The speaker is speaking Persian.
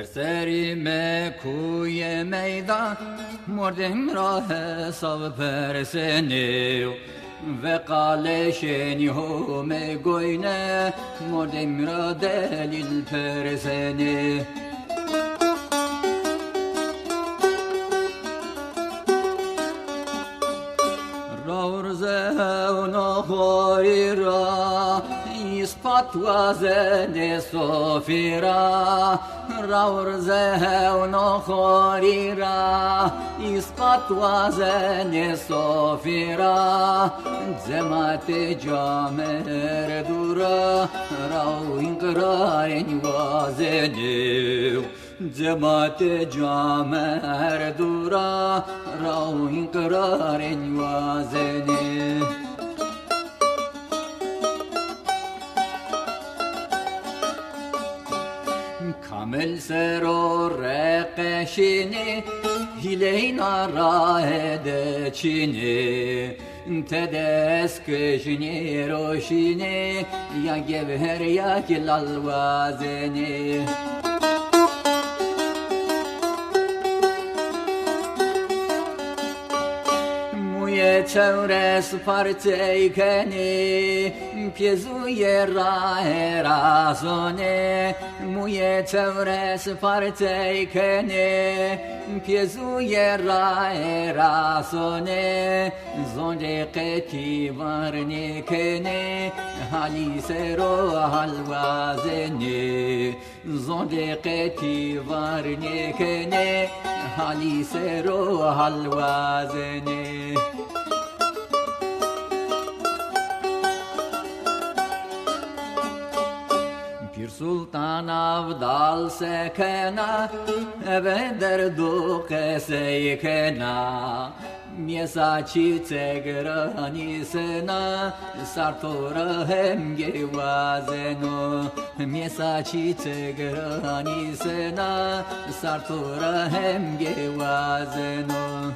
سرسری کوی میدان مردم را حساب پرسنی و قالشنی هم گوینه مردم را دلیل پرسنی رورزه و نخوری را ispat wazene sofira raurze no khorira ispat wazene sofira zemate jamer dura rau inqrarin wazene zemate jamer dura rau inqrarin wazene کامل سر و رقشینی هیلینا راه دچینی تدس کشنی روشینی یا گبهر یا کلال وازنی موی چورس پرچه کنی پیزوی راه رازونه موی چورس پرچه کنی پیزوی راه رازونه زنده قتی ورنی کنی حالی سرو حلوازنی زنده قتی ورنی کنی حالی سرو حلوازنی پیر سلطان افضل سکنا به دردو سکنا میسا چی تگرانی سنا سرطور هم گوازنو میسا چی تگرانی سنا سرطور هم گوازنو